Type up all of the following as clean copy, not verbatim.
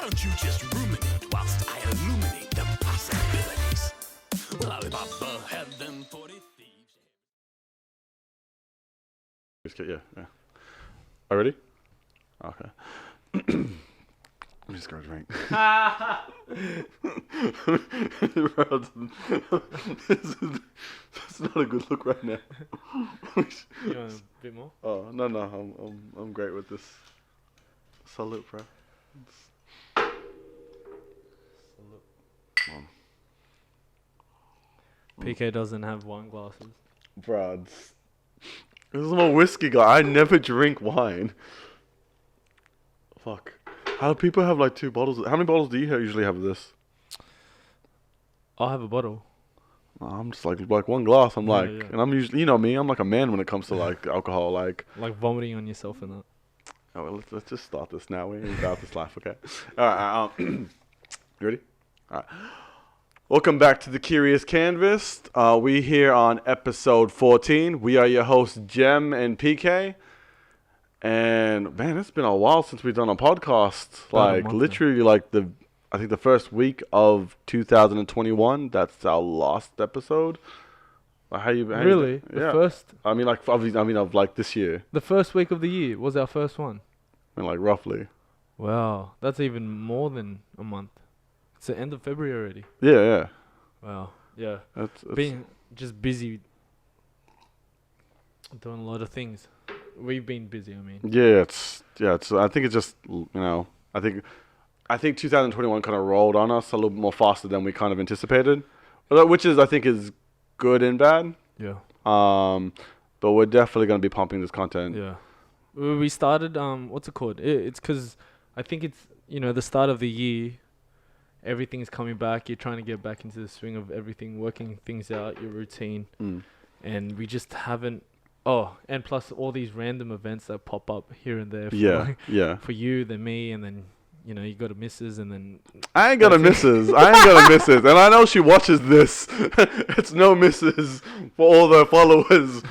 don't you just ruminate whilst I illuminate the possibilities? Well, Alibaba had them 40 thieves. Yeah. Are ready? Okay. I'm just gonna drink. Bro, that's not a good look right now. You want a bit more? Oh no, I'm great with this. Salute, bro. PK doesn't have wine glasses. Bro, this is my whiskey guy. I never drink wine. Fuck. How do people have like 2 bottles? How many bottles do you usually have of this? I'll have a bottle. I'm just like one glass. I'm Yeah, like, yeah. and I'm usually, you know me, I'm like a man when it comes to like alcohol. Like vomiting on yourself and that. oh, well, let's just start this now. We ain't about this life, okay? All right. You ready? All right. Welcome back to the Curious Canvas. We here on episode 14. We are your hosts, Jem and PK. And man, it's been a while since we've done a podcast. Like literally, like I think the first week of 2021. That's our last episode. How you Really? The first? I mean, like of like this year. The first week of the year was our first one. I mean, like roughly. Wow, that's even more than a month. It's the end of February already. Yeah. Wow. Yeah. That's Being just busy doing a lot of things. We've been busy, I mean. Yeah, it's. I think it's just I think 2021 kind of rolled on us a little bit more faster than we kind of anticipated, which I think is good and bad. Yeah. But we're definitely gonna be pumping this content. Yeah. We started what's it called? It's 'cause I think it's the start of the year. Everything's coming back. You're trying to get back into the swing of everything, working things out, your routine, and we just haven't. Oh, and plus all these random events that pop up here and there. For you, then me, and then you got a missus, and then I ain't got a missus. And I know she watches this. It's no missus for all the followers.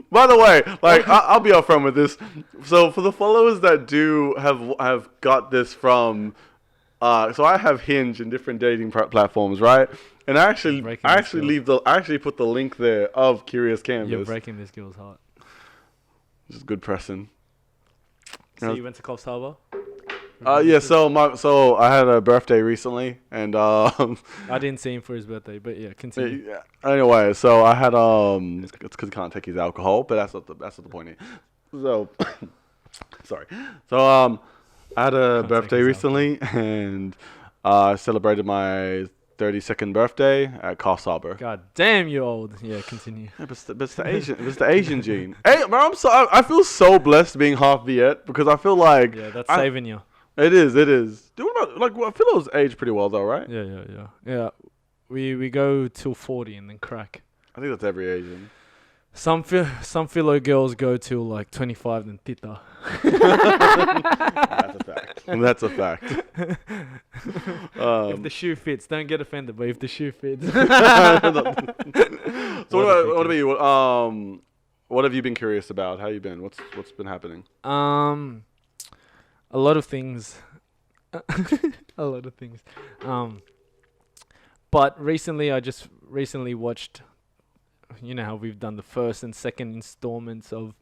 By the way, like I'll be upfront with this. So for the followers that do have got this from, so I have Hinge and different dating platforms, right? And I actually put the link there of Curious Canvas. You're breaking this girl's heart. Just good pressing. So you went to Coffs Harbour? Yeah. So I had a birthday recently, and I didn't see him for his birthday, but yeah, continue. Yeah. Anyway, so I had it's because he can't take his alcohol, but that's not the point here. So sorry. So I had a birthday recently, and I celebrated my 32nd birthday at Coffs Harbour. God damn, you're old. Yeah, continue. Yeah, but it's the Asian gene. Hey, bro, I feel so blessed being half Viet because I feel like that's saving you. It is. Dude, what about I feel those age pretty well though, right? Yeah. We go till 40 and then crack. I think that's every Asian. Some philo girls go till like 25 and tita. That's a fact. If the shoe fits, don't get offended, but if the shoe fits. So what about you? What have you been curious about? How you been? What's been happening? A lot of things. A lot of things. But recently, I just watched. You know how we've done the first and second installments of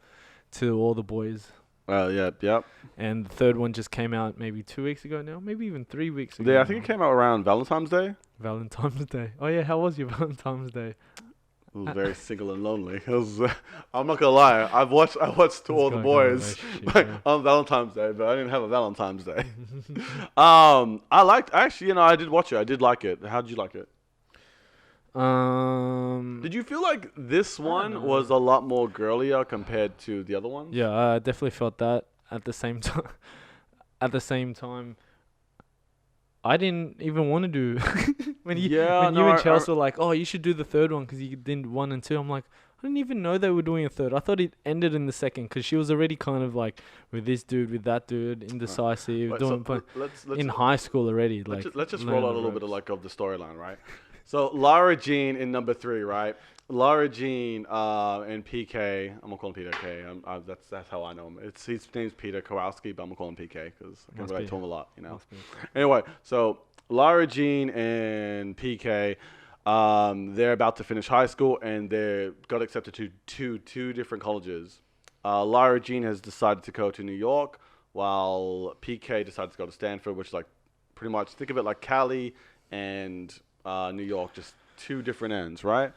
To All the Boys. Yep. And the third one just came out maybe 2 weeks ago now, maybe even 3 weeks ago. Yeah, I think it came out around Valentine's Day. Valentine's Day. Oh yeah, how was your Valentine's Day? It was very single and lonely. I'm not gonna lie. I watched To All the Boys on Valentine's Day, but I didn't have a Valentine's Day. I did watch it. I did like it. How did you like it? Did you feel like this one was a lot more girlier compared to the other ones? Yeah, I definitely felt that. At the same time, I didn't even want to do when you and Chelsea were like, "Oh, you should do the third one because you did 1 and 2." I'm like, I didn't even know they were doing a third. I thought it ended in the second because she was already kind of like with this dude, with that dude, indecisive, in high school already. Let's just roll out a little bit of the storyline, right? So Lara Jean in number 3, right? Lara Jean and PK. I'm gonna call him PK. That's how I know him. His name's Peter Kowalski, but I'm gonna call him PK because I can relate to him a lot. Anyway, so Lara Jean and PK, they're about to finish high school and they got accepted to two different colleges. Lara Jean has decided to go to New York, while PK decided to go to Stanford, which is like pretty much think of it like Cali and New York, just two different ends, right?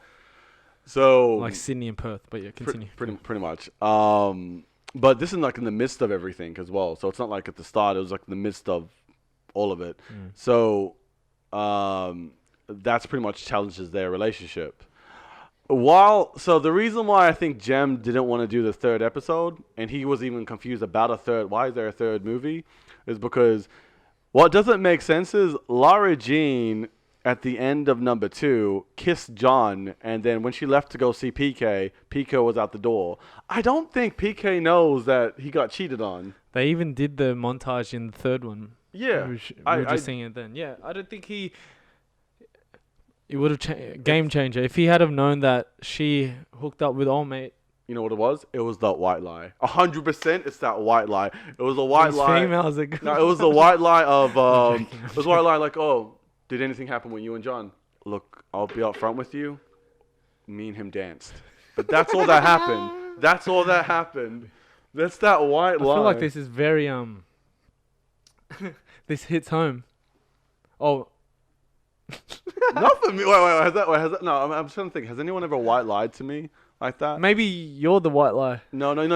So Like Sydney and Perth, but yeah, continue. Pretty much. But this is like in the midst of everything as well. So it's not like at the start. It was like in the midst of all of it. So that's pretty much challenges their relationship. So the reason why I think Jem didn't want to do the third episode, and he was even confused about why is there a third movie, is because what doesn't make sense is Lara Jean at the end of number 2 kissed John, and then when she left to go see PK, PK was out the door. I don't think PK knows that he got cheated on. They even did the montage in the third one. Yeah. We were just seeing it then. Yeah, I don't think it would have game changer. If he had have known that she hooked up with old mate. You know what it was? It was that white lie. 100% it's that white lie. It was a white lie. Females No, it was the white lie of, it was a white lie like, oh, did anything happen with you and John? Look, I'll be up front with you. Me and him danced. But that's all that happened. That's all that happened. That's that white lie. I feel like this is very, this hits home. Oh. Not for me. Wait, has that, no, I'm trying to think. Has anyone ever white lied to me like that? Maybe you're the white lie. No. Wait.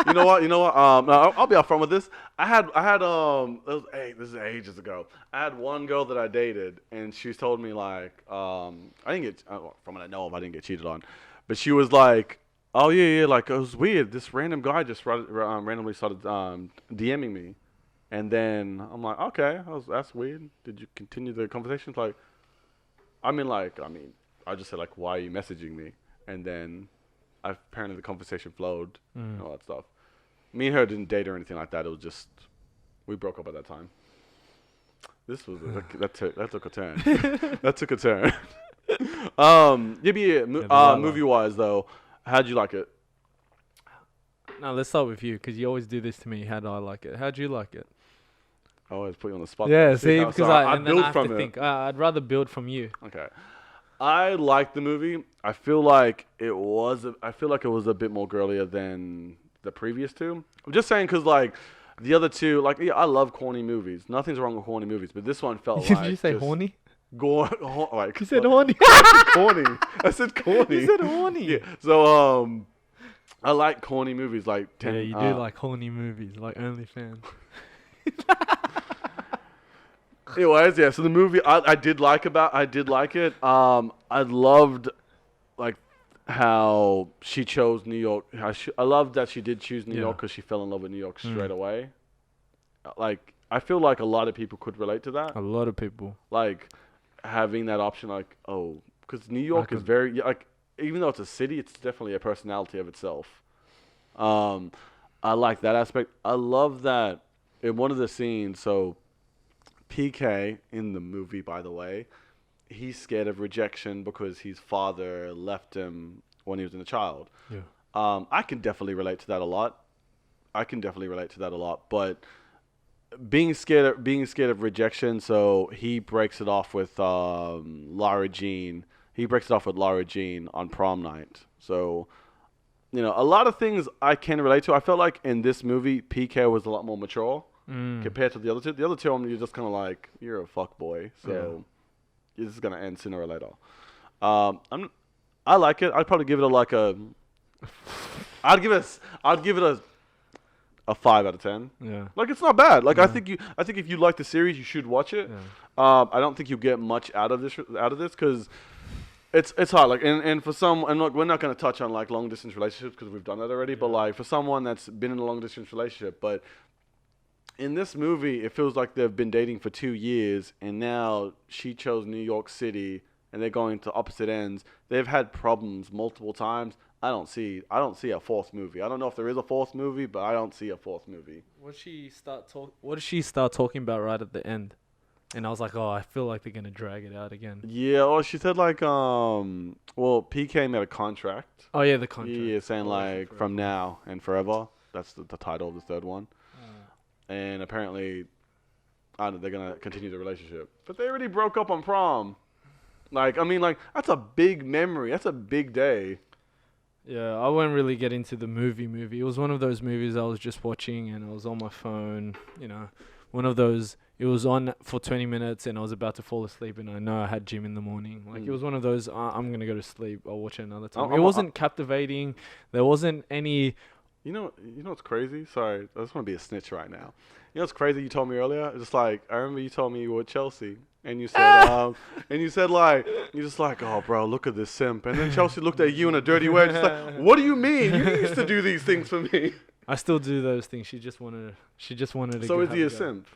You know what? No, I'll be upfront with this. This is ages ago. I had one girl that I dated, and she told me like, I didn't get, from what I know of, I didn't get cheated on, but she was like, oh yeah, like it was weird. This random guy just randomly started DMing me, and then I'm like, okay, that's weird. Did you continue the conversation? It's like, I just said like, why are you messaging me? And then apparently the conversation flowed and all that stuff. Me and her didn't date or anything like that. It was just, we broke up at that time. This was, that took a turn. That took a turn. Movie-wise though, how'd you like it? No, let's start with you, because you always do this to me. How do I like it? How'd you like it? I always put you on the spot. Yeah, see, because I build have from to it. think. I'd rather build from you. Okay. I liked the movie. I feel like it was a bit more girlier than the previous two. I'm just saying because like the other two, like I love corny movies. Nothing's wrong with corny movies, but this one felt like. Did you say horny? Like, You said horny. Corny. I said corny. You said horny. Yeah. So I like corny movies like. Yeah, you do like horny movies, like OnlyFans. Anyways, yeah. So the movie I did like it. I loved like how she chose New York. I loved that she did choose New York because she fell in love with New York straight away. Like I feel like a lot of people could relate to that. A lot of people. Like having that option, like because New York is very like even though it's a city, it's definitely a personality of itself. I like that aspect. I love that in one of the scenes. So PK in the movie, by the way, he's scared of rejection because his father left him when he was a child. Yeah. I can definitely relate to that a lot. But being scared of rejection, so he breaks it off with Lara Jean. He breaks it off with Lara Jean on prom night. So, a lot of things I can relate to. I felt like in this movie, PK was a lot more mature compared to the other two. The other two, you're just kind of like, you're a fuck boy. So, this is going to end sooner or later. I like it. I'd probably give it I'd give it a 5 out of 10. Yeah. Like it's not bad. Like I think if you like the series, you should watch it. Yeah. I don't think you get much out of this because it's hard. Like and for some, and look, we're not going to touch on like long distance relationships because we've done that already. Yeah. But like for someone that's been in a long distance relationship, but in this movie, it feels like they've been dating for 2 years, and now she chose New York City, and they're going to opposite ends. They've had problems multiple times. I don't see a fourth movie. I don't know if there is a fourth movie, but I don't see a fourth movie. What does she start talking about right at the end? And I was like, oh, I feel like they're gonna drag it out again. Yeah, well, she said like well, PK made a contract. Oh yeah, the contract. Yeah, saying Forever. like from now and forever. That's the title of the third one. And apparently, I don't know, they're gonna continue the relationship. But they already broke up on prom. Like, I mean, like that's a big memory. That's a big day. Yeah, I won't really get into the movie. It was one of those movies I was just watching and I was on my phone, you know. One of those, it was on for 20 minutes and I was about to fall asleep and I know I had gym in the morning. Like, it was one of those, I'm going to go to sleep, I'll watch it another time. It wasn't captivating. There wasn't any... You know what's crazy? Sorry, I just want to be a snitch right now. You know what's crazy you told me earlier? It's just like, I remember you told me you were with Chelsea. And you said, you're just like, oh, bro, look at this simp. And then Chelsea looked at you in a dirty way, just like, what do you mean? You used to do these things for me. I still do those things. She just wanted to. So is he a simp?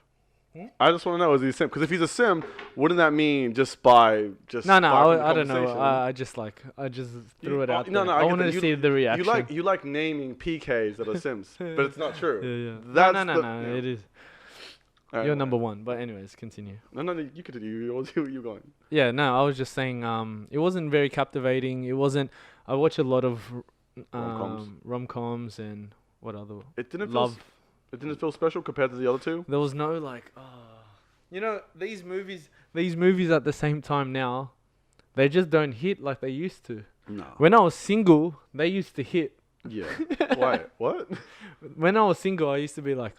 I just want to know, is he a simp? Because if he's a simp, wouldn't that mean just by just No, sparking the I don't know. conversation? I just threw it out there. No, I I get wanted that. to see the reaction. You like naming PKs that are simps, but it's not true. Yeah. That's No, it is. You're number one. But anyways, continue. No, you could do you going. Yeah, no, I was just saying it wasn't very captivating. It wasn't. I watch a lot of rom-coms and what other... It didn't feel special compared to the other two? There was no like... You know, these movies at the same time now, they just don't hit like they used to. No. When I was single, they used to hit. Yeah. Why? What? When I was single, I used to be like,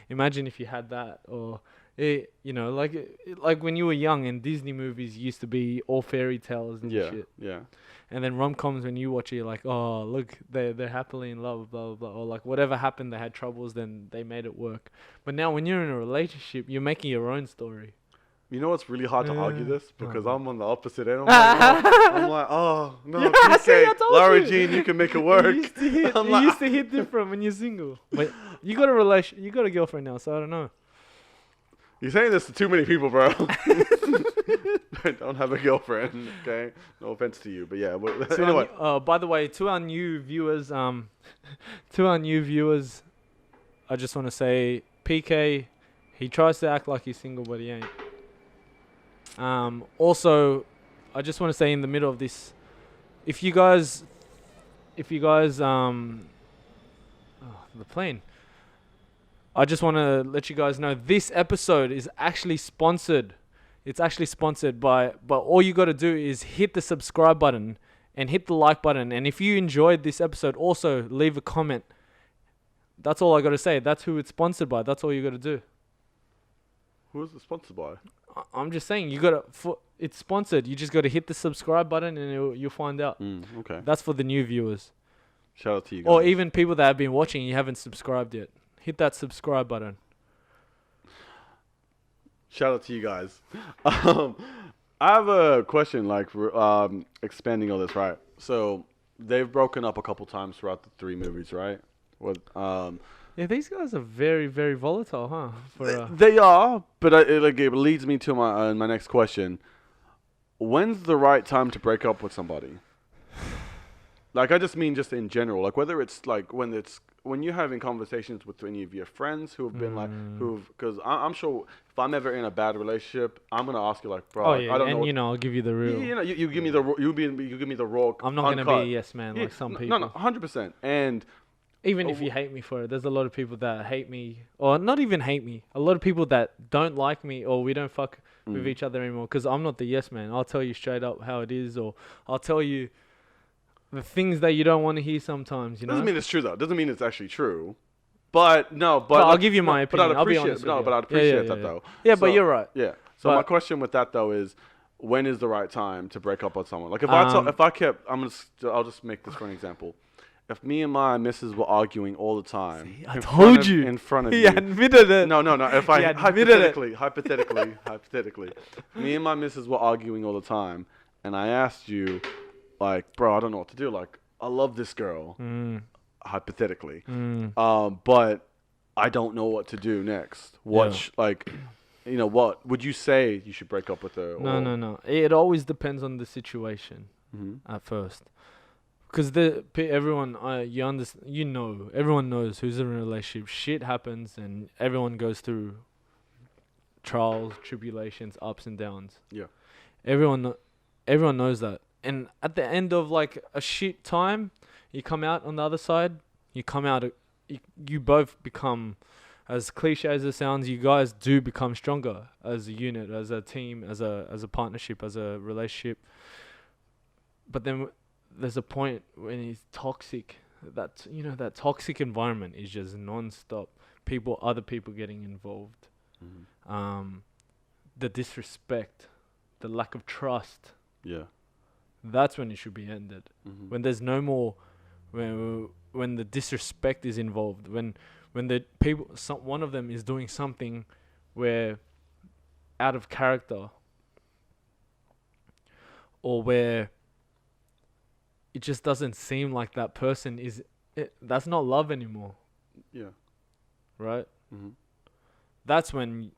imagine if you had that, or, like when you were young and Disney movies used to be all fairy tales and shit. Yeah. And then rom-coms, when you watch it, you're like, oh, look, they're happily in love, blah, blah, blah. Or like whatever happened, they had troubles, then they made it work. But now when you're in a relationship, you're making your own story. You know what's really hard to argue this? Because I'm on the opposite end. I'm like, oh, no, PK, Laura Jean, you can make it work. It used to hit different when you're single. But you got you got a girlfriend now, so I don't know. You're saying this to too many people, bro. I don't have a girlfriend, okay? No offense to you, but yeah. Anyway. By the way, to our new viewers, I just want to say, PK, he tries to act like he's single, but he ain't. Also, I just want to say in the middle of this, if you guys, the plane. I just want to let you guys know this episode is actually sponsored. It's actually sponsored but all you got to do is hit the subscribe button and hit the like button. And if you enjoyed this episode, also leave a comment. That's all I got to say. That's who it's sponsored by. That's all you got to do. Who is it sponsored by? I'm just saying, it's sponsored. You just got to hit the subscribe button and you'll find out. Okay. That's for the new viewers. Shout out to you guys. Or even people that have been watching and you haven't subscribed yet. Hit that subscribe button. Shout out to you guys. I have a question, like, expanding all this, right? So, they've broken up a couple times throughout the 3 movies, right? Yeah, these guys are very, very volatile, huh? They are, but it leads me to my next question. When's the right time to break up with somebody? Like, I just mean just in general. Like, whether it's, like, when you're having conversations with any of your friends who have been because I'm sure if I'm ever in a bad relationship, I'm gonna ask you like, bro, I don't know. And I'll give you the real. You give me the you give me the raw. I'm not gonna be a yes man like some people. No, 100%. And even if you hate me for it, there's a lot of people that hate me, or not even hate me. A lot of people that don't like me, or we don't fuck with each other anymore because I'm not the yes man. I'll tell you straight up how it is, or I'll tell you the things that you don't want to hear sometimes, you know? Doesn't mean it's true, though. Doesn't mean it's actually true. But I'll give you my opinion. But I'd appreciate that, though. Yeah, but you're right. Yeah. So my question with that, though, is when is the right time to break up with someone? Like, I'll just make this for an example. If me and my missus were arguing all the time. See, I told you. In front of you. He admitted it. No. If I hypothetically, me and my missus were arguing all the time, and I asked you, like, bro, I don't know what to do. Like, I love this girl, hypothetically, but I don't know what to do next. What would you say you should break up with her? No. It always depends on the situation at first. Because everyone knows who's in a relationship. Shit happens and everyone goes through trials, tribulations, ups and downs. Yeah. Everyone knows that. And at the end of like a shit time, you come out on the other side. You both become, as cliche as it sounds, you guys do become stronger as a unit, as a team, as a partnership, as a relationship. But then there's a point when it's toxic. That toxic environment is just non-stop. Other people getting involved. Mm-hmm. The disrespect, the lack of trust. Yeah. That's when it should be ended. Mm-hmm. When there's no more, when the disrespect is involved. When the people, one of them is doing something where out of character, or where it just doesn't seem like that person that's not love anymore. Yeah. Right? Mm-hmm. That's when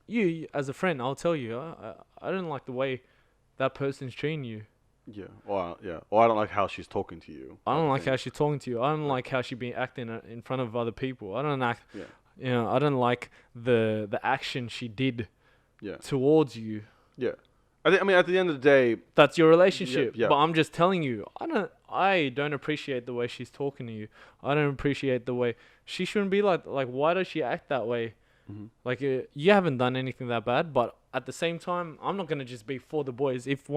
you, as a friend, I'll tell you, I don't like the way that person's treating you. Yeah. Or I don't like how she's talking to you. I don't like how she's talking to you. I don't like how she been acting in front of other people. I don't like, I don't like the action she did towards you. Yeah. I mean, at the end of the day, that's your relationship. Yeah. But I'm just telling you, I don't appreciate the way she's talking to you. I don't appreciate the way she shouldn't be like. Why does she act that way? Mm-hmm. Like, you haven't done anything that bad, but at the same time, I'm not gonna just be for the boys. If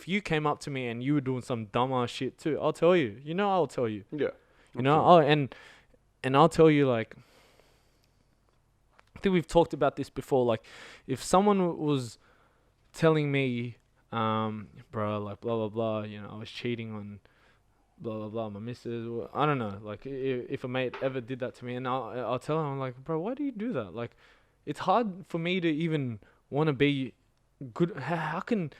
you came up to me and you were doing some dumbass shit too, I'll tell you. I'll tell you. Yeah. And I'll tell you, like, I think we've talked about this before. Like, if someone was telling me, bro, like, blah blah blah, I was cheating on blah blah blah my missus, or I don't know, like, if a mate ever did that to me, and I'll tell him, I'm like, bro, why do you do that? Like, it's hard for me to even want to be good. How can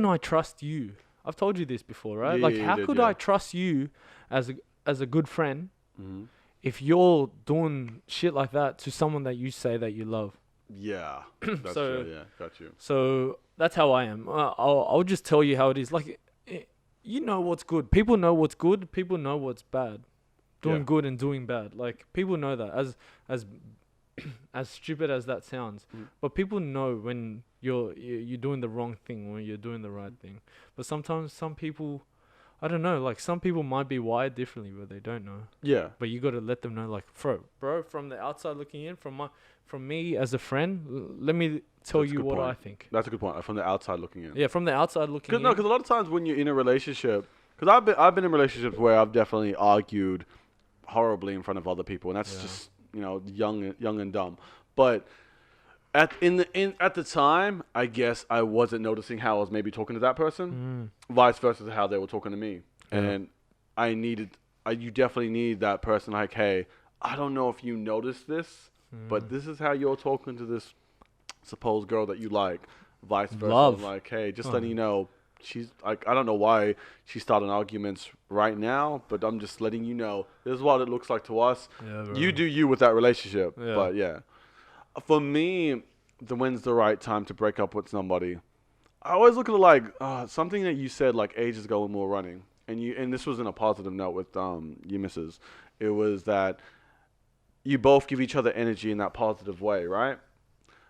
I trust you? I've told you this before, right? How could I trust you as a good friend if you're doing shit like that to someone that you say that you love? Yeah, that's true. Yeah, got you. So that's how I am. I'll just tell you how it is. Like, you know what's good. People know what's good. People know what's bad. Doing good and doing bad. Like, people know that. As stupid as that sounds, but people know when you're doing the wrong thing, when you're doing the right thing. But sometimes some people, I don't know, like, some people might be wired differently where they don't know. Yeah. But you got to let them know, like, bro, from the outside looking in, from me as a friend, let me tell you what I think. That's a good point. From the outside looking in. Yeah, from the outside looking in. No, because a lot of times when you're in a relationship, because I've been in relationships where I've definitely argued horribly in front of other people, and that's just young and dumb. But at the time, I guess I wasn't noticing how I was maybe talking to that person, vice versa to how they were talking to me, and you definitely need that person. Like, hey, I don't know if you noticed this, but this is how you're talking to this supposed girl that you like, vice versa. Love. Like, hey, just letting you know, she's like, I don't know why she's starting arguments right now, but I'm just letting you know this is what it looks like to us. You do you with that relationship. But for me, when's the right time to break up with somebody? I always look at it like something that you said like ages ago when we were running, and this was in a positive note with your missus. It was that you both give each other energy in that positive way, right?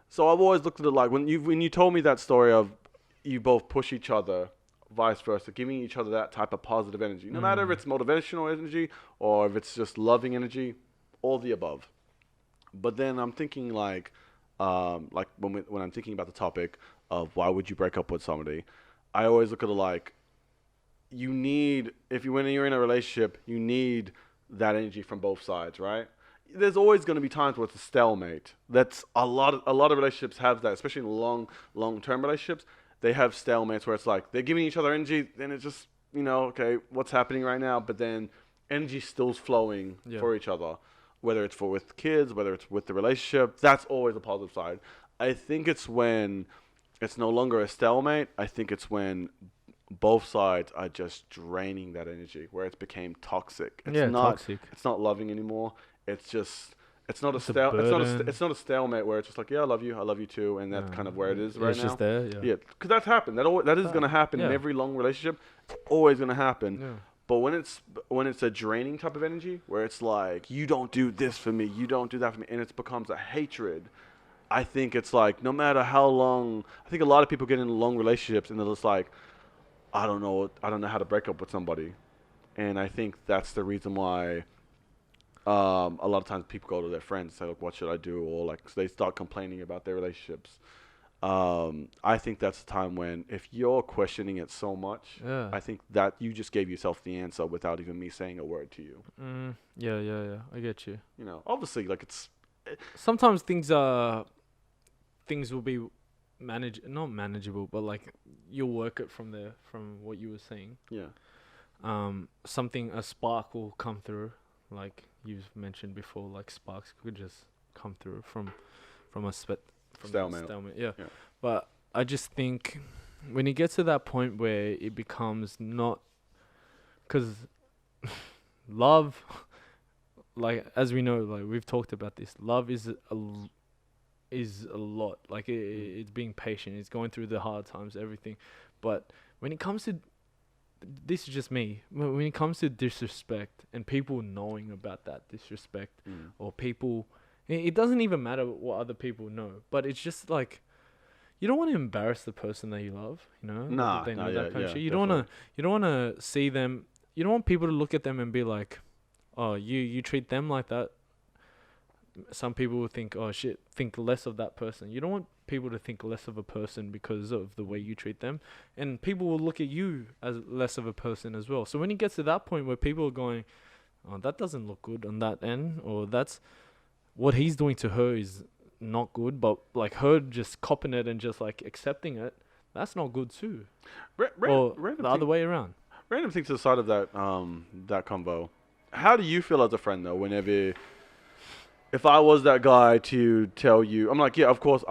So I've always looked at it like when you told me that story of you both push each other, vice versa, giving each other that type of positive energy. No matter if it's motivational energy or if it's just loving energy, all the above. But then I'm thinking like when I'm thinking about the topic of why would you break up with somebody, I always look at it like when you're in a relationship, you need that energy from both sides, right? There's always going to be times where it's a stalemate. That's a lot of relationships have that, especially in long-term relationships. They have stalemates where it's like they're giving each other energy, then it's just, okay, what's happening right now? But then energy still's flowing for each other, whether it's with kids, whether it's with the relationship. That's always a positive side. I think it's when it's no longer a stalemate. I think it's when both sides are just draining that energy, where it's became toxic. Toxic. It's not loving anymore. It's not a stalemate where it's just like, yeah, I love you too, and that's kind of where it is right now. It's just there, yeah. Because that's happened. That is going to happen in every long relationship. It's always going to happen. Yeah. But when it's a draining type of energy, where it's like, you don't do this for me, you don't do that for me, and it becomes a hatred, I think it's like no matter how long, I think a lot of people get into long relationships and they're just like, I don't know how to break up with somebody, and I think that's the reason why. A lot of times people go to their friends and say, like, what should I do? Or like, so they start complaining about their relationships. I think that's a time when if you're questioning it so much, Yeah. I think that you just gave yourself the answer without even me saying a word to you. Yeah. I get you. You know, obviously, like Sometimes things will be not manageable, but like you'll work it from there, from what you were saying. yeah, A spark will come through, like you've mentioned before, like sparks could just come through from a stalemate. Yeah. Yeah. But I just think when it gets to that point where it becomes not, because love, like as we know, like we've talked about this, love is a lot. Like it's being patient, it's going through the hard times, everything. But when it comes to, this is just me, when it comes to disrespect and people knowing about that disrespect, or people, it doesn't even matter what other people know, but it's just like, you don't want to embarrass the person that you love, you know? Nah, they know yeah, that kind of yeah, shit. You don't want to see them. You don't want people to look at them and be like, oh, you treat them like that. Some people will think, oh shit, think less of that person. You don't want people to think less of a person because of the way you treat them, and people will look at you as less of a person as well. So when it gets to that point where people are going, oh, that doesn't look good on that end, or that's what he's doing to her is not good, but like her just copping it and just like accepting it, that's not good too. Or the other way around. Random thing to the side of that that convo. How do you feel as a friend though? Whenever, if I was that guy to tell you, I'm like, yeah, of course.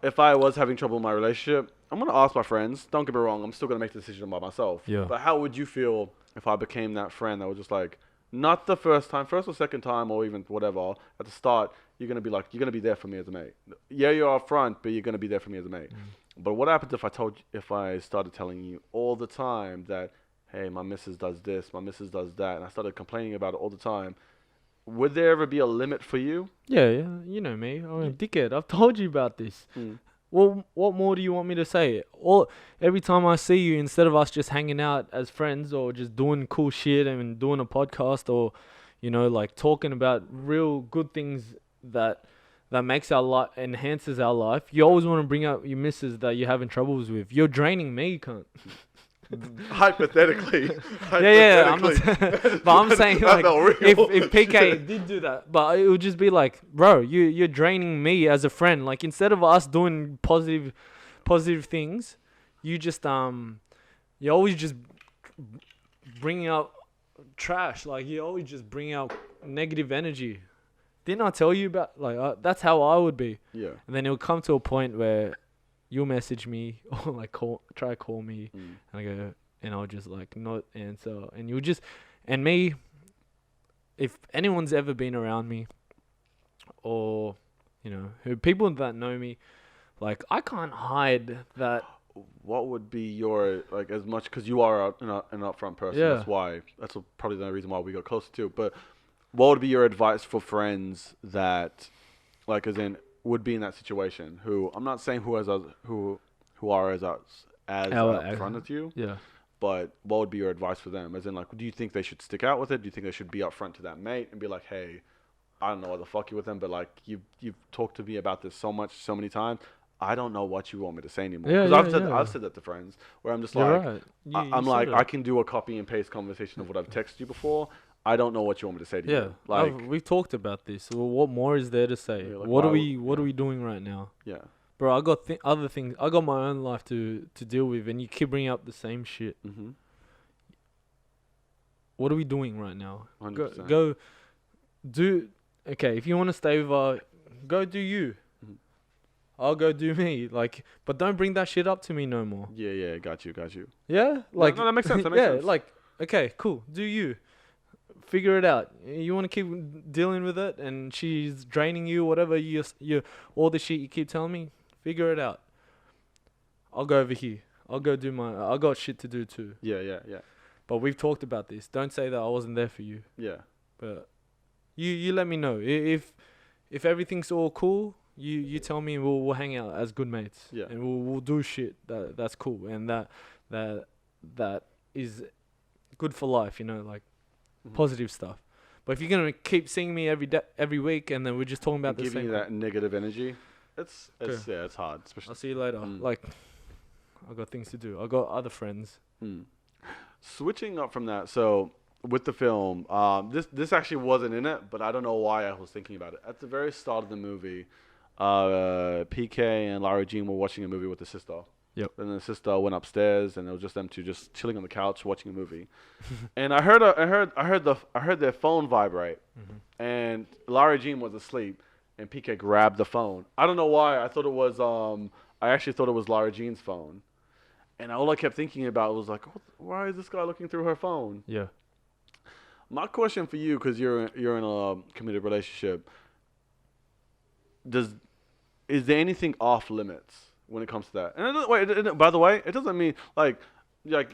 If I was having trouble in my relationship, I'm gonna ask my friends. Don't get me wrong. I'm still gonna make the decision by myself. Yeah. But how would you feel if I became that friend that was just like, not the first or second time, or even whatever at the start, you're gonna be there for me as a mate. Yeah, you're up front, but you're gonna be there for me as a mate. But what happens if I started telling you all the time that, hey, my missus does this, my missus does that, and I started complaining about it all the time? Would there ever be a limit for you? Yeah, you know me. I'm a dickhead. I've told you about this. Well, what more do you want me to say? Every time I see you, instead of us just hanging out as friends or just doing cool shit and doing a podcast, or, you know, like talking about real good things that makes our life, enhances our life, you always want to bring up your missus that you're having troubles with. You're draining me, cunt. Hypothetically. Yeah. I'm not, but I'm saying, like, if PK did do that, but it would just be like, bro, you're draining me as a friend. Like, instead of us doing positive things, you just you always just bring out trash. Like, you always just bring out negative energy. Didn't I tell you about, like, that's how I would be. Yeah. And then it'll come to a point where you'll message me or like try to call me, and I'll just like not answer, and you'll just, and me, if anyone's ever been around me, or, you know, who people that know me, like, I can't hide that. What would be your, like, as much, because you are an upfront person, Yeah. that's probably the only reason why we got closer to, but what would be your advice for friends that, like, as in, would be in that situation, who, I'm not saying who are as upfront as you, Yeah. but what would be your advice for them? As in, like, do you think they should stick out with it? Do you think they should be upfront to that mate and be like, hey, I don't know what the fuck you with them, but like, you've talked to me about this so many times, I don't know what you want me to say anymore. Because I've said that to friends where I'm just You're like, right. I'm like, I can do a copy and paste conversation of what I've texted you before. I don't know what you want me to say to you. Like, we've talked about this. Well, what more is there to say? Yeah, like, what are we doing right now? Yeah. Bro, I got other things. I got my own life to deal with, and you keep bringing up the same shit. Mm-hmm. What are we doing right now? 100%. Go do. Okay, if you want to stay over, go do you. Mm-hmm. I'll go do me. Like, but don't bring that shit up to me no more. Yeah, got you. Yeah, like, no, that makes sense. That makes sense. like, okay, cool. Do you figure it out? You want to keep dealing with it, and she's draining you, whatever you all the shit you keep telling me. Figure it out. I'll go over here. I'll go do I got shit to do too. Yeah. But we've talked about this. Don't say that I wasn't there for you. Yeah. But you let me know if everything's all cool. You tell me, we'll hang out as good mates. Yeah. And we'll do shit that's cool, and that is good for life. You know, like positive stuff. But if you're gonna keep seeing me every week, and then we're just talking about the giving same, you that negative energy, it's Okay. yeah, it's hard. Especially I'll see you later. Like, I got things to do. I got other friends. Switching up from that, so with the film, this actually wasn't in it, but I don't know why I was thinking about it. At the very start of the movie, PK and Lara Jean were watching a movie with the sister. Yep. And the sister went upstairs, and it was just them two just chilling on the couch watching a movie. And I heard their phone vibrate, and Lara Jean was asleep, and PK grabbed the phone. I don't know why. I thought it was I actually thought it was Lara Jean's phone, and all I kept thinking about was like, why is this guy looking through her phone? Yeah. My question for you, because you're in a committed relationship, is there anything off limits when it comes to that? And by the way, it doesn't mean like you're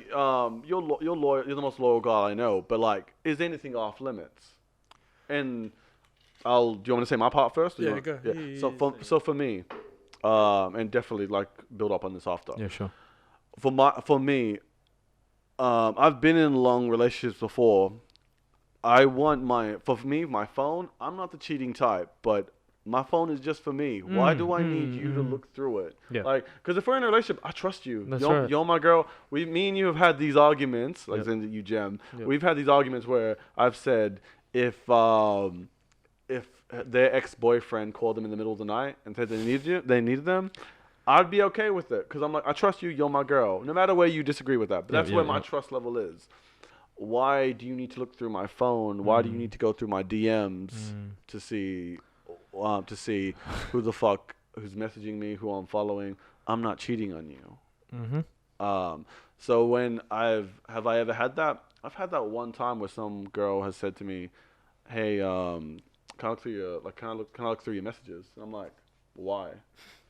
loyal. You're the most loyal guy I know. But like, is there anything off limits? And do you want me to say my part first? Or Go. Yeah. So for me, and definitely like build up on this after. Yeah, sure. For me, I've been in long relationships before. I want my phone. I'm not the cheating type, but my phone is just for me. Why do I need you to look through it? Yeah. Like, because if we're in a relationship, I trust you. That's right. You're my girl. Me and you have had these arguments, like Yep. you, Jem. Yep. We've had these arguments where I've said if their ex-boyfriend called them in the middle of the night and said they needed them, I'd be okay with it because I'm like, I trust you. You're my girl. No matter where you disagree with that, but that's where my trust level is. Why do you need to look through my phone? Why do you need to go through my DMs to see who the fuck who's messaging me, who I'm following? I'm not cheating on you. So when have I ever had that? I've had that one time where some girl has said to me, "Hey, can I look through your messages?" And I'm like, "Why?"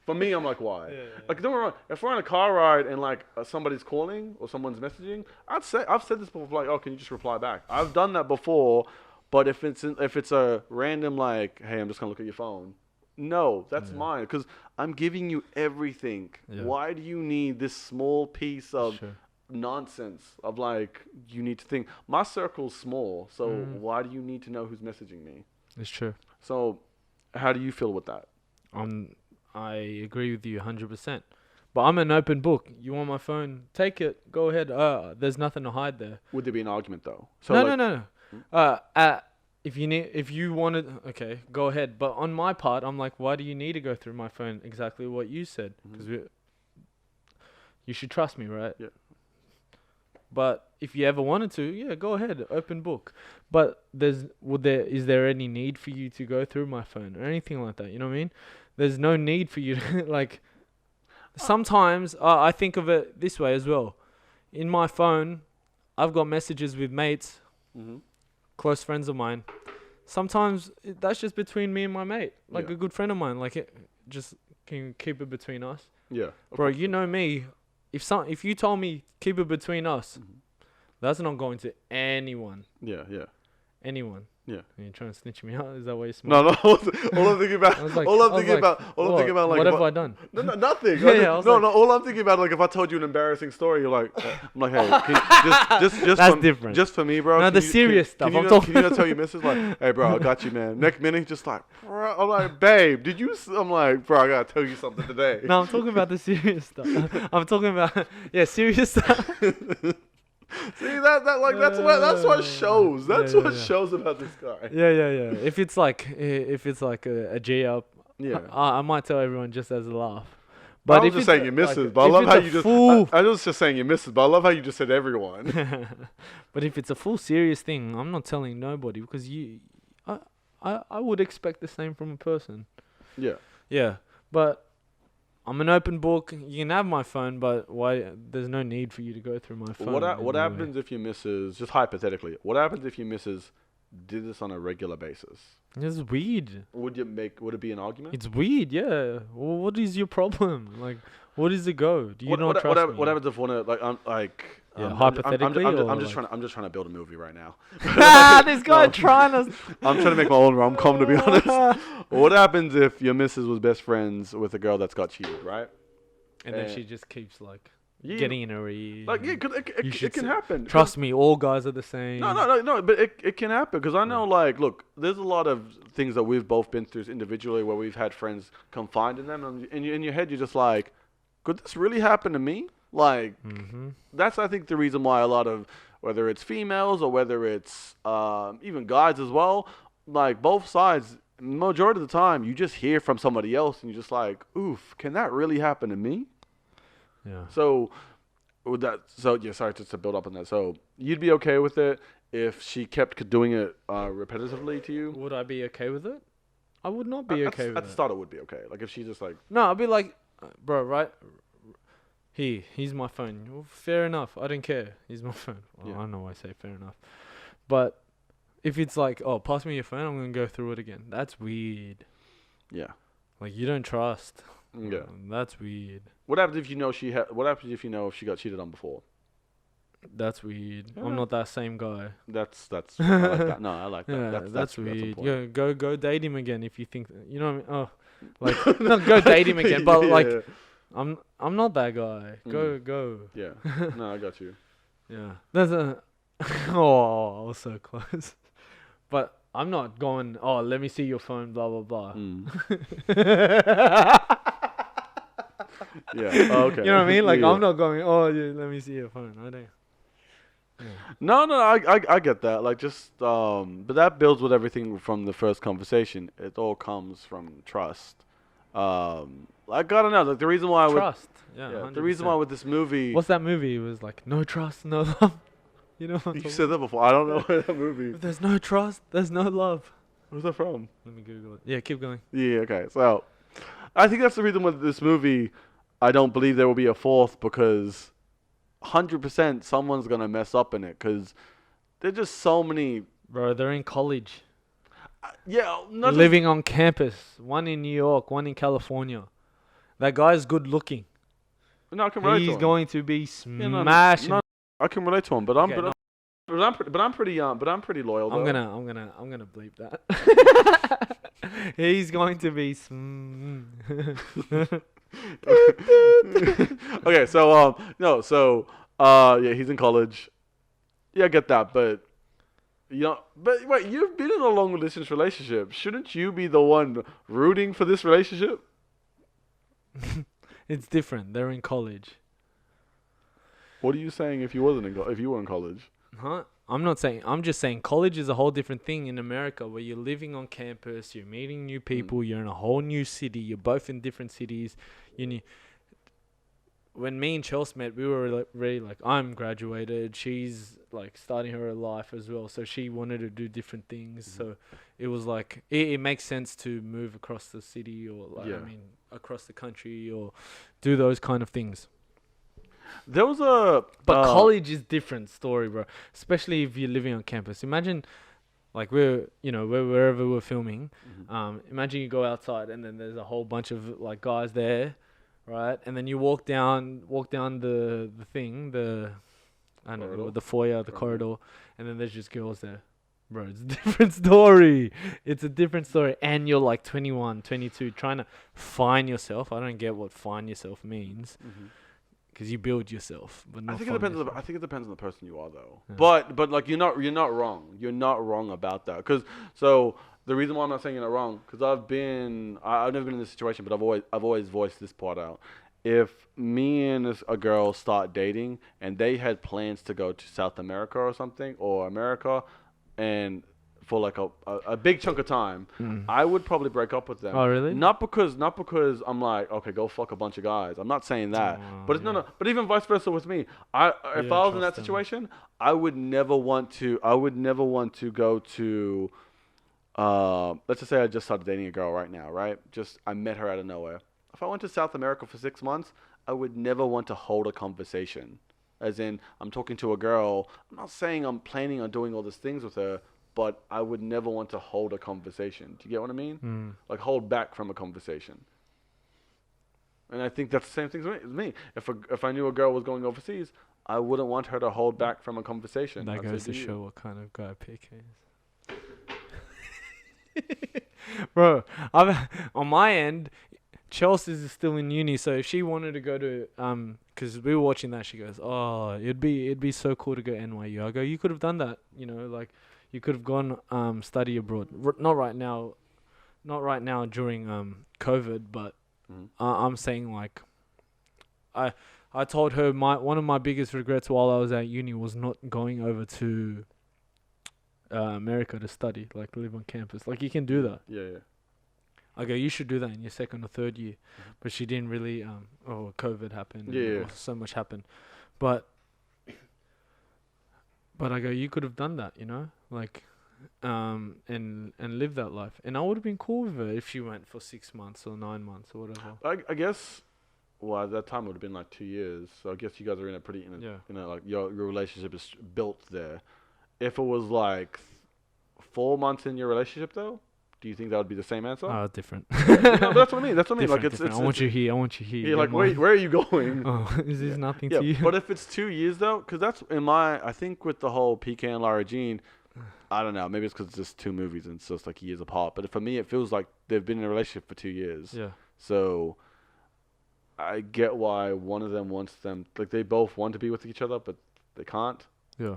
For me, I'm like, why? Like, don't get me wrong. If we're on a car ride and like somebody's calling or someone's messaging, I've said this before, like, oh, can you just reply back? I've done that before, but if it's a random like, hey, I'm just gonna look at your phone. No, that's mine because I'm giving you everything. Yeah. Why do you need this small piece of nonsense of like you need to think? My circle's small, so why do you need to know who's messaging me? It's true. So, how do you feel with that? I agree with you 100%. But I'm an open book. You want my phone? Take it. Go ahead. There's nothing to hide there. Would there be an argument though? So No. If you wanted, okay, go ahead. But on my part, I'm like, why do you need to go through my phone? Exactly what you said. Because you should trust me, right? Yeah. But if you ever wanted to, yeah, go ahead, open book. But is there any need for you to go through my phone or anything like that? You know what I mean? There's no need for you to like. Sometimes I think of it this way as well. In my phone, I've got messages with mates, close friends of mine. Sometimes that's just between me and my mate, like a good friend of mine. Like just can keep it between us. Yeah, bro. You know me. If you told me keep it between us, that's not going to anyone. Yeah. Anyone. Yeah. Are you trying to snitch me out? Is that why you smart? No. All I'm thinking about. All I'm thinking about. Like, what have I done? No, nothing. No. All I'm thinking about, like, if I told you an embarrassing story, you're like, I'm like, hey, just that's different. Just for me, bro. No, serious stuff. Can you not tell your missus, like, hey, bro, I got you, man. Next minute, just like, bro, I'm like, babe, did you? I'm like, bro, I gotta tell you something today. No, I'm talking about the serious stuff. I'm talking about serious stuff. See that's what shows. That's what shows about this guy. Yeah. If it's like a G up, I might tell everyone just as a laugh. But I was just saying your missus, but I love how you just. I was just saying your missus, but I love how you just said everyone. But if it's a full serious thing, I'm not telling nobody because I would expect the same from a person. Yeah. Yeah, but. I'm an open book. You can have my phone, but why? There's no need for you to go through my phone. What happens if your missus, just hypothetically, what happens if your missus did this on a regular basis? It's weird. Would it be an argument? It's weird, yeah. Well, what is your problem? Like, what is the go? Do you not trust me? What happens if Yeah, I'm hypothetically, or I'm just like- trying to build a movie right now. This guy No. trying to. I'm trying to make my own rom-com, to be honest. What happens if your missus was best friends with a girl that's got cheated, right? And then she just keeps like Yeah, getting in her ear. like yeah, 'cause You it should can say- happen. Trust me, all guys are the same. No, but it can happen because I know, like, look, there's a lot of things that we've both been through individually where we've had friends confide in them, and in your head you're just like, could this really happen to me? Like, that's I think the reason why a lot of, whether it's females or whether it's even guys as well, like both sides, majority of the time you just hear from somebody else and you're just like, oof, can that really happen to me? Yeah. So, with that, so yeah, sorry to build up on that. So, you'd be okay with it if she kept doing it repetitively to you? Would I be okay with it? I would not be okay with At the it. start, it would be okay. Like if she just like, No, I'd be like, bro, right? Here's my phone. Well, fair enough. I don't care. Here's my phone. Well, Yeah. I don't know why I say fair enough. But if it's like, oh, pass me your phone, I'm going to go through it again. That's weird. yeah, Like, you don't trust. yeah. That's weird. What happens if you know she had? What happens if you know if she got cheated on before? That's weird. Yeah. I'm not that same guy. That's I like that. No, I like that. Yeah, that's that's on weird. point. Yeah, go date him again if you think, you know what I mean? Oh, like, not go date him again, but like, Yeah. I'm not that guy. Go. Yeah. No, I got you. Yeah. There's a. Oh, I was so close. But I'm not going, oh, let me see your phone, blah, blah, blah. Yeah. Oh, okay. You know what I mean? Like, Yeah. I'm not going, oh, yeah, let me see your phone. I don't. Yeah. No, I get that. Like, just but that builds with everything from the first conversation. It all comes from trust. I gotta know. Like the reason why Trust. yeah, Yeah. the reason 100%. why with this movie. What's that movie? It was like, no trust, no love. You know what I'm You talking said that before. I don't know that movie. If there's no trust, there's no love. Where's that from? Let me Google it. Yeah, keep going. Yeah. Okay. So, I think that's the reason with this movie. I don't believe there will be a fourth because 100% someone's gonna mess up in it because there's just so many. Bro, they're in college. Yeah. Not Living on campus. One in New York, one in California. That guy's good looking. Just, no, I can relate to He's him. going to be Yeah, smashing. no, I can relate to him, but Okay, no. I'm pretty loyal. Though. I'm gonna bleep that. He's going to be. Okay, so yeah, he's in college. Yeah, I get that, but but wait, you've been in a long distance relationship. Shouldn't you be the one rooting for this relationship? It's different. They're in college. What are you saying if you wasn't if you were in college? Huh? I'm not saying. I'm just saying college is a whole different thing in America, where you're living on campus, you're meeting new people, you're in a whole new city, you're both in different cities. When me and Chelsea met, we were really like, I'm graduated, she's like starting her life as well, so she wanted to do different things. So it was like it makes sense to move across the city or across the country or do those kind of things. There was a But college is different story, bro. Especially if you're living on campus. Imagine, like wherever we're filming. Imagine you go outside and then there's a whole bunch of like guys there, right? And then you walk down the thing, I don't know, the foyer, the corridor, and then there's just girls there. Bro, it's a different story. It's a different story. And you're like 21, 22, trying to find yourself. I don't get what find yourself means. Because you build yourself, but not I think it depends. I think it depends on the person you are, though. Yeah. But like you're not wrong. You're not wrong about that. Because so the reason why I'm not saying you're not wrong, because I've never been in this situation, but I've always voiced this part out. If me and a girl start dating and they had plans to go to South America or something or America, and for like a big chunk of time, I would probably break up with them. Oh, really? Not because I'm like, okay, go fuck a bunch of guys. I'm not saying that. But it's no. But even vice versa with me. If I was in that situation, I would never want to go to. Let's just say I just started dating a girl right now, right? Just I met her out of nowhere. If I went to South America for 6 months, I would never want to hold a conversation. As in, I'm talking to a girl. I'm not saying I'm planning on doing all these things with her, but I would never want to hold a conversation. Do you get what I mean? Like hold back from a conversation. And I think that's the same thing as me. If I knew a girl was going overseas, I wouldn't want her to hold back from a conversation. That I'd say, goes to "Do you?" show what kind of guy PK is. Bro, on my end, Chelsea's is still in uni, so if she wanted to go to because we were watching that, she goes, "Oh, it'd be so cool to go NYU." I go, "You could have done that, like you could have gone study abroad. Not right now, during COVID, but Mhm. I'm saying like, I told her one of my biggest regrets while I was at uni was not going over to America to study, like live on campus. Like you can do that. Yeah, yeah. I go, you should do that in your second or third year. But she didn't really, COVID happened. and Yeah. So much happened. But I go, you could have done that, like, and live that life. And I would have been cool with her if she went for 6 months or 9 months or whatever. I guess. Well, at that time it would have been like 2 years. So I guess you guys are in a pretty, like your relationship is built there. If it was like 4 months in your relationship, though, do you think that would be the same answer? Different. No, but that's what I mean. That's what I mean. Like Different. I want you here. You're like, where are you going? Oh, is this nothing Yeah, to you? but if it's 2 years though, because that's I think with the whole PK and Lara Jean, I don't know. Maybe it's because it's just 2 movies and it's just like years apart. But for me, it feels like they've been in a relationship for 2 years. Yeah. So I get why one of them wants them. Like they both want to be with each other, but they can't. Yeah.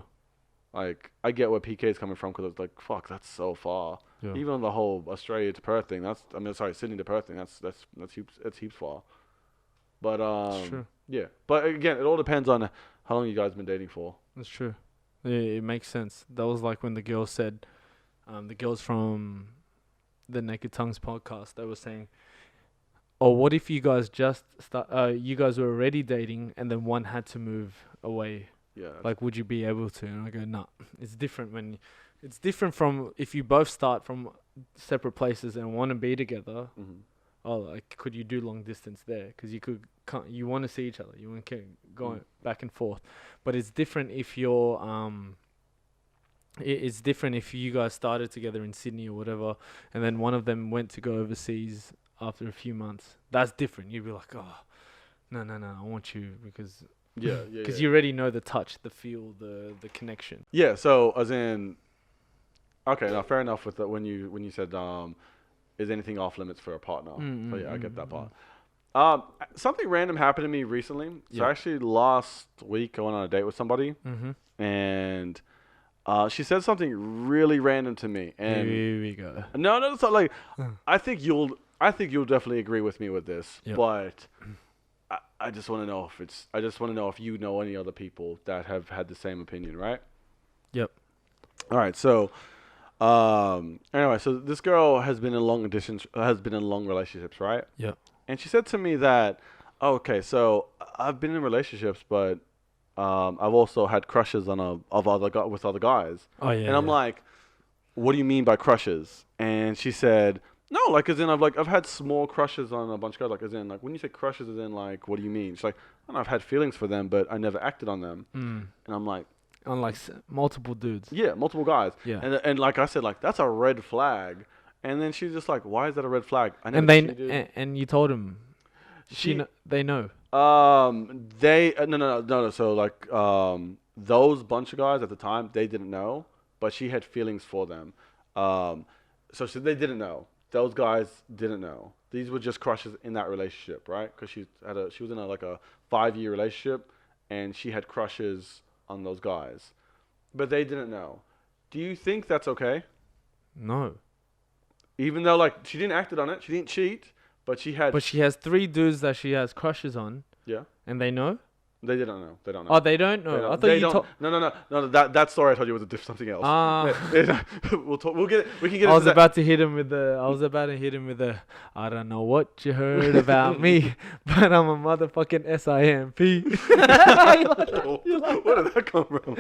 Like I get where PK is coming from because it's like, fuck, that's so far. Yeah. Even the whole Australia to Perth thing. Sydney to Perth thing. That's heaps far. But Sure. yeah. But again, it all depends on how long you guys been dating for. That's true. It makes sense. That was like when the girl said, the girls from the Naked Tongues podcast, they were saying, "Oh, what if you guys you guys were already dating and then one had to move away? Yeah. Like, would you be able to?" And I go, "Nah, it's different it's different from if you both start from separate places and want to be together. Mm-hmm. Oh, like, could you do long distance there? Because you want to see each other. You want to go back and forth. But it's different if you're, it's different if you guys started together in Sydney or whatever, and then one of them went to go overseas after a few months. That's different. You'd be like, oh, no, I want you because Yeah. you already know the touch, the feel, the connection. Yeah. So as in, okay, now fair enough with when you said is anything off limits for a partner? So yeah, I get that part. Something random happened to me recently. So actually last week I went on a date with somebody, and she said something really random to me. And here we go. No, it's not like I think you'll definitely agree with me with this, but I just want to know if you know any other people that have had the same opinion, right? Yep. All right, so anyway, so this girl has been in long relationships, right? Yep. And she said to me that, okay, so I've been in relationships, but I've also had crushes on with other guys. Oh yeah. And I'm like, what do you mean by crushes? And she said, no, like as in I've had small crushes on a bunch of guys. Like as in like when you say crushes, as in like what do you mean? She's like, I don't know, I've had feelings for them, but I never acted on them. And I'm like, on like multiple dudes. yeah, multiple guys. Yeah. And like I said, like that's a red flag. And then she's just like, why is that a red flag? I never And cheated. and you told him. They know. No. So like those bunch of guys at the time, they didn't know, but she had feelings for them. So they didn't know. Those guys didn't know. These were just crushes in that relationship, right? Because she was in a 5-year relationship, and she had crushes on those guys, but they didn't know. Do you think that's okay? No. Even though like she didn't act on it, she didn't cheat, but she had. But she has 3 dudes that she has crushes on. Yeah. And they know. They didn't know. They don't know. Oh, they don't know. I thought you told. No. That story I told you was something else. We'll talk. We can get. I was about to hit him with the. I don't know what you heard about me, but I'm a motherfucking SIMP. Where did that come from?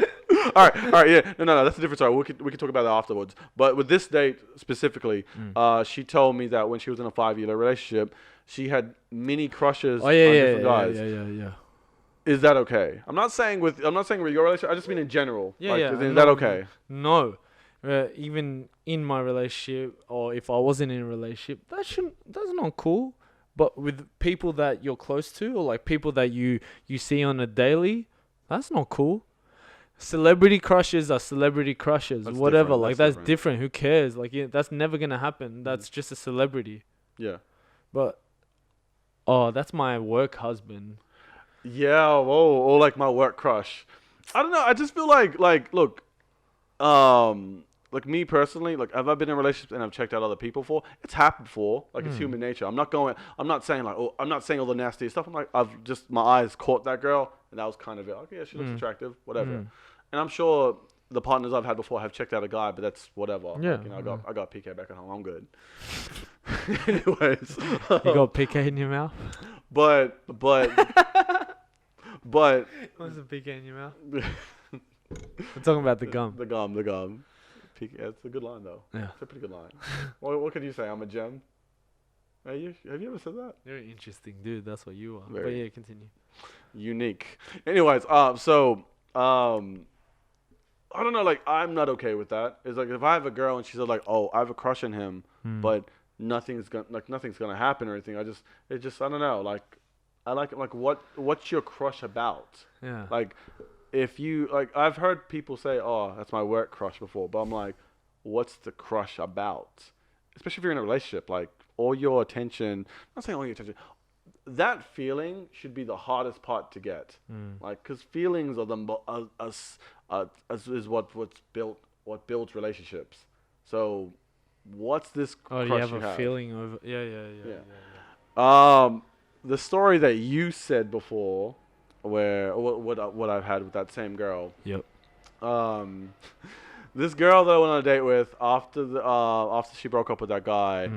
All right. Yeah. No. That's a different story. We can talk about that afterwards. But with this date specifically, she told me that when she was in a 5-year relationship, she had mini crushes on different guys. Yeah. Is that okay? I'm not saying with your relationship. I just mean in general. Is that okay? No. Even in my relationship, or if I wasn't in a relationship, that's not cool. But with people that you're close to, or like people that you see on a daily, That's not cool. Celebrity crushes are celebrity crushes. That's Whatever. different, Like that's that's different. different. Who cares? Like that's never gonna happen. That's just a celebrity. Yeah. But that's my work husband. Yeah, whoa, or like my work crush. I don't know. I just feel like, look, like me personally, like, have I been in relationships and I've checked out other people for? It's happened before. Like, it's human nature. I'm not saying like, oh, I'm not saying all the nasty stuff. I'm like, my eyes caught that girl, and that was kind of it. Okay, yeah, she looks attractive, whatever. And I'm sure the partners I've had before have checked out a guy, but that's whatever. Yeah. Like, I got PK back at home. I'm good. Anyways, You got PK in your mouth? but What's a PK in your mouth? We're talking about the gum. The gum. PK, it's a good line though. Yeah. It's a pretty good line. What could you say? I'm a gem. Have you ever said that? You're an interesting dude. That's what you are. Very. But yeah, continue. Unique. Anyways, I don't know. Like, I'm not okay with that. It's like if I have a girl and she's like, oh, I have a crush on him, but nothing's gonna happen or anything. I don't know. Like, I like what's your crush about? Yeah. Like, if you like, I've heard people say, oh, that's my work crush before, but I'm like, what's the crush about? Especially if you're in a relationship, like all your attention. I'm not saying all your attention. That feeling should be the hardest part to get, like, because feelings are is what builds relationships. So, what's this crush do you have a feeling of? Yeah. The story that you said before, where what I've had with that same girl. Yep. This girl that I went on a date with after she broke up with that guy,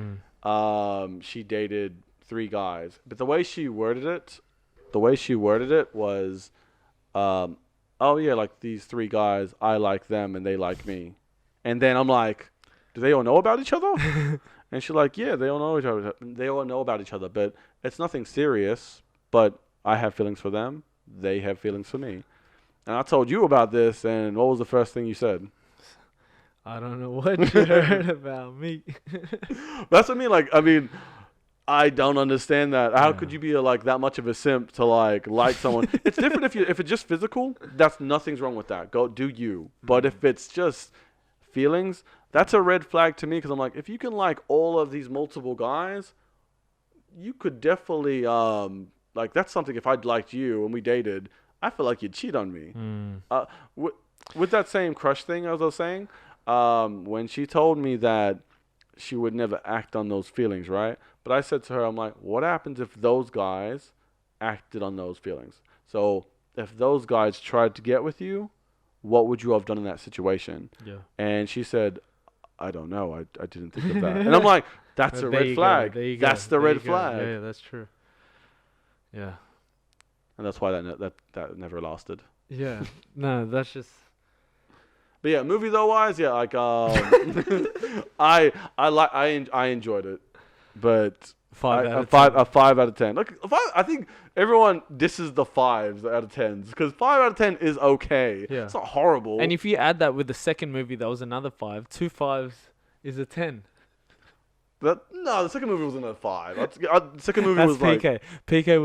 she dated 3 guys. But the way she worded it was, oh yeah, like these 3 guys, I like them and they like me. And then I'm like, do they all know about each other? And she's like, yeah, they all know each other. They all know about each other, but it's nothing serious. But I have feelings for them. They have feelings for me. And I told you about this, and what was the first thing you said? I don't know what you heard about me. That's what I mean. I don't understand that. How could you be like that much of a simp to like someone? It's different if it's just physical. Nothing's wrong with that. Go do you. But if it's just feelings, that's a red flag to me, because I'm like, if you can like all of these multiple guys, you could definitely like, that's something. If I'd liked you and we dated, I feel like you'd cheat on me. With that same crush thing, as I was saying, when she told me that she would never act on those feelings, right? But I said to her, I'm like, what happens if those guys acted on those feelings? So if those guys tried to get with you, what would you have done in that situation? Yeah. And she said, I don't know. I didn't think of that. And I'm like, that's a red flag. That's the red flag. Yeah, that's true. Yeah. And that's why that never lasted. Yeah. No, that's just. But yeah, movie though wise, yeah, like I enjoyed it, but 5 out of 10. Look, I think everyone disses the 5s out of 10s, because 5 out of 10 is okay. Yeah. It's not horrible. And if you add that with the second movie, that was another 5. 2 5s is a 10. The second movie wasn't a 5. The second movie was PK. like PK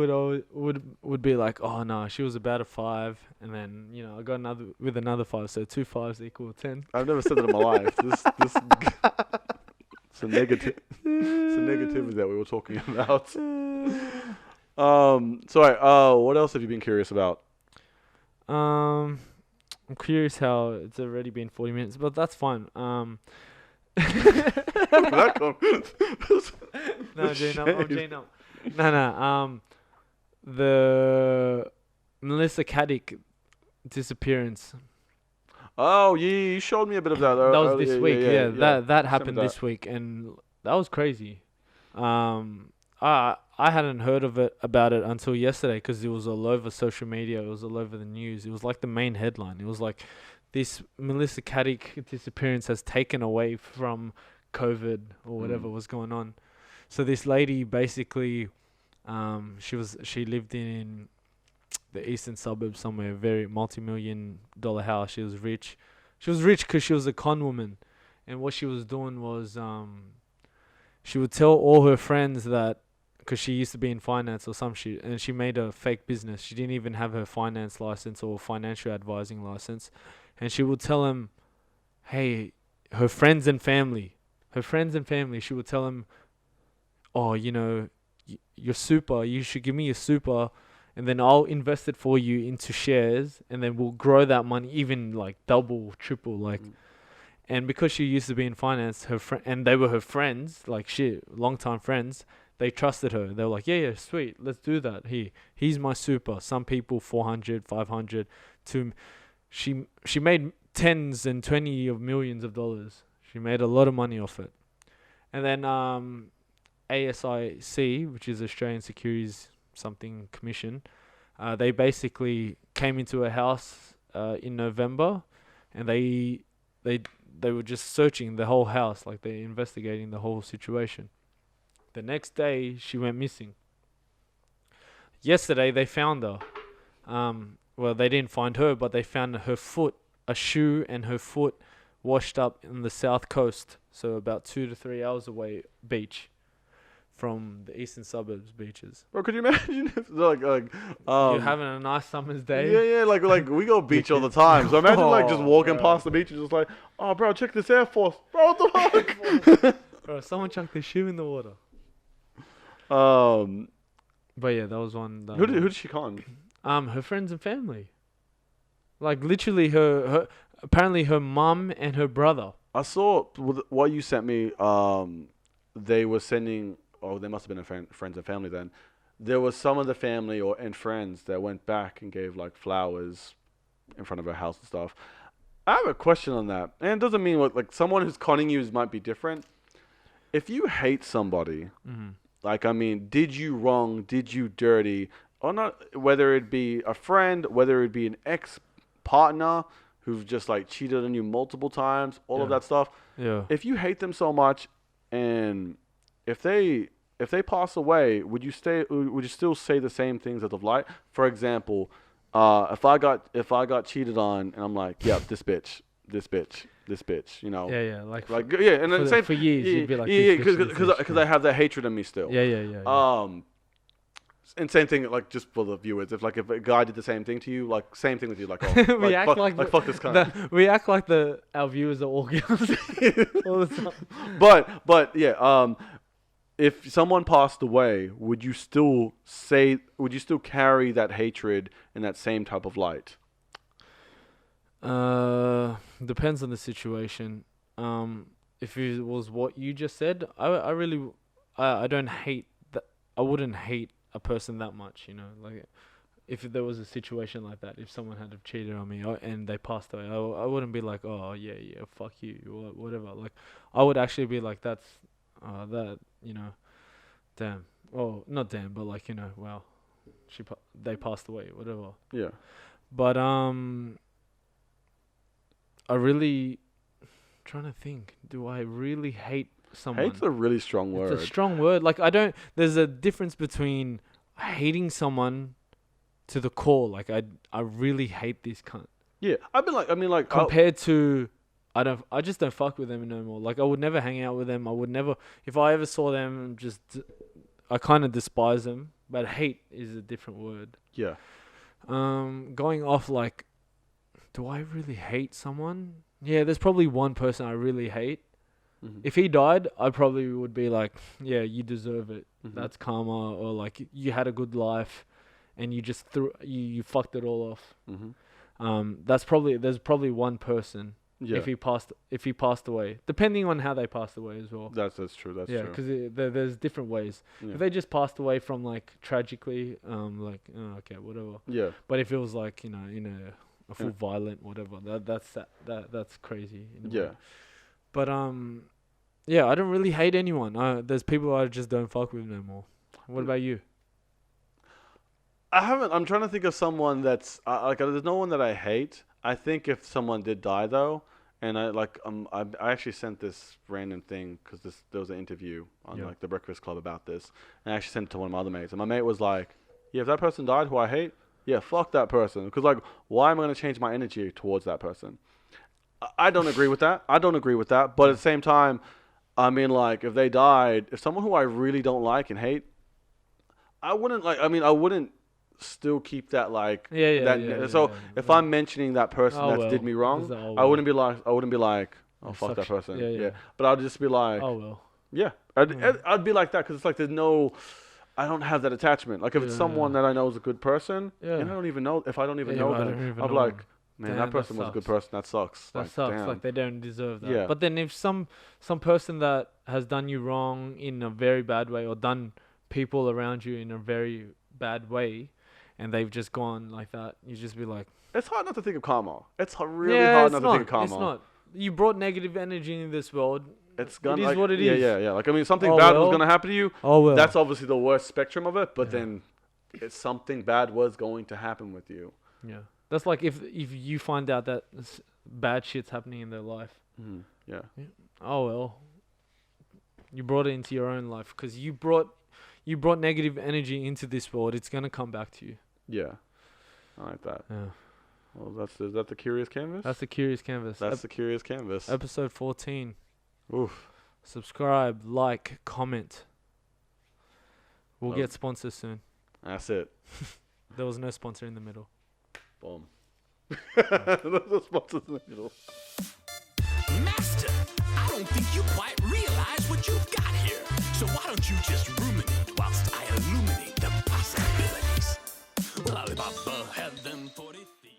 would be like, oh no, she was about a 5, and then I got another 5, so 2 5s equal 10. I've never said that in my life. This it's a negativity that we were talking about. What else have you been curious about? I'm curious how it's already been 40 minutes, but that's fine. No, Jane up. No. The Melissa Catic disappearance. Oh, yeah, you showed me a bit of that. That was this week. Yeah, that happened this week, and that was crazy. I hadn't heard about it until yesterday, because it was all over social media. It was all over the news. It was like the main headline. It was like, this Melissa Catic disappearance has taken away from COVID or whatever was going on. So this lady basically, she lived in the eastern suburbs somewhere, very multi-million-dollar house. She was rich. She was rich because she was a con woman, and what she was doing was, she would tell all her friends that, because she used to be in finance or some shit, and she made a fake business. She didn't even have her finance license or financial advising license, and she would tell him, hey, her friends and family, she would tell him, oh, you're super. You should give me your super, and then I'll invest it for you into shares, and then we'll grow that money even like double, triple, like. And because she used to be in finance, and they were her friends, like shit, long-time friends, they trusted her. They were like, yeah, sweet, let's do that. He's my super. Some people 400, 500, she made tens and 20 of millions of dollars. She made a lot of money off it. And then ASIC, which is Australian Securities something Commission, they basically came into a house in November, and they were just searching the whole house, like they're investigating the whole situation. The next day, she went missing. Yesterday, they found her. Well, they didn't find her, but they found her foot, a shoe and her foot washed up in the south coast, so about 2 to 3 hours away, beach, from the eastern suburbs beaches. Bro, could you imagine if You're having a nice summer's day? Yeah, like we go beach all the time. So imagine like just walking past the beach and just like, oh bro, check this Air Force. Bro, what the fuck? Bro, someone chucked their shoe in the water. But yeah, that was one. Who did she con? Her friends and family. Like literally her apparently her mum and her brother. I saw what you sent me. They were sending. Oh, they must have been friends and family then. There was some of the family and friends that went back and gave like flowers in front of her house and stuff. I have a question on that, and it doesn't mean like someone who's conning you might be different. If you hate somebody, like I mean, did you wrong? Did you dirty? Or not? Whether it be a friend, whether it be an ex-partner who've just like cheated on you multiple times, all of that stuff. Yeah. If you hate them so much, and if they pass away, would you still say the same things as of light? For example, if I got cheated on and I'm like, yep, this bitch, you know. Yeah, like yeah, and then same for years you'd be like, because I have that hatred in me still. Yeah. And same thing, like just for the viewers, if a guy did the same thing to you, like same thing with you, like oh, we act like fuck this cunt. We act like our viewers are all girls all the time. But yeah, if someone passed away, would you still carry that hatred in that same type of light? Depends on the situation. If it was what you just said, I don't hate that. I wouldn't hate a person that much, you know, like if there was a situation like that, if someone had cheated on me and they passed away, I wouldn't be like, oh yeah, fuck you, or whatever. Like I would actually be like, that's that, you know, damn. Oh, not damn, but like, you know, wow, they passed away, whatever. Yeah. But I really trying to think. Do I really hate someone? Hate's a really strong word. It's a strong word. Like there's a difference between hating someone to the core. Like I really hate this cunt. Yeah, compared to I just don't fuck with them no more. Like I would never hang out with them. I would never, if I ever saw them, I kind of despise them. But hate is a different word. Yeah. Going off like, do I really hate someone? Yeah, there's probably one person I really hate. Mm-hmm. If he died, I probably would be like, yeah, you deserve it. Mm-hmm. That's karma. Or like, you had a good life and you just you fucked it all off. Mm-hmm. There's probably one person. Yeah. If he passed away, depending on how they passed away as well. That's true. That's true. Yeah, because there's different ways. Yeah. If they just passed away from like tragically, like okay, whatever. Yeah. But if it was like, you know, a full violent whatever, that's crazy. Yeah. But yeah, I don't really hate anyone. There's people I just don't fuck with no more. What about you? I'm trying to think of someone that's like. There's no one that I hate. I think if someone did die though, and I actually sent this random thing because there was an interview on like the Breakfast Club about this, and I actually sent it to one of my other mates, and my mate was like, "Yeah, if that person died, who I hate, yeah, fuck that person, because like, why am I gonna change my energy towards that person?" I don't agree with that. But at the same time, I mean, like, if they died, if someone who I really don't like and hate, I wouldn't like. I mean, I wouldn't still keep that like. Yeah, That, yeah, so yeah, if yeah. I'm mentioning that person Oh, that did well. me wrong, There's a- oh, I wouldn't well. be like. I wouldn't be like. Oh Yeah, fuck fuck that sh- person. yeah, Yeah. yeah. But I'd just be like. Oh well. Yeah. I'd be like that because it's like there's no. I don't have that attachment. Like if it's Yeah, someone yeah. that I know is a good person, Yeah. and I don't even know if I don't even Yeah, know but I them, don't even I'll be know like, them. man, Damn, that that person was a good sucks. person. That sucks. That Like, sucks. damn. Like they don't deserve that. Yeah. But then if some person that has done you wrong in a very bad way or done people around you in a very bad way, and they've just gone like that, you just be like, It's hard not to think of karma. It's really yeah, hard it's not to think of karma. It's not. You brought negative energy in this world. It's gonna. It is like, what it yeah, is. Yeah. Like I mean, something Oh, bad was well. gonna happen to you. Oh well. That's obviously the worst spectrum of it. But Yeah. then, it's something bad was going to happen with you. Yeah. That's like if you find out that bad shit's happening in their life. Yeah. Oh well. You brought it into your own life because you brought negative energy into this world. It's gonna come back to you. Yeah. I like that. Yeah. Well, is that the Curious Canvas? That's the Curious Canvas. That's the Curious Canvas. Episode 14. Oof. Subscribe, like, comment. We'll Love get it. sponsors soon. That's it. There was no sponsor in the middle. Boom. Those are sponsors in the middle. Master, I don't think you quite realize what you've got here. So why don't you just ruminate whilst I illuminate the possibilities? Well, Alibaba had them 40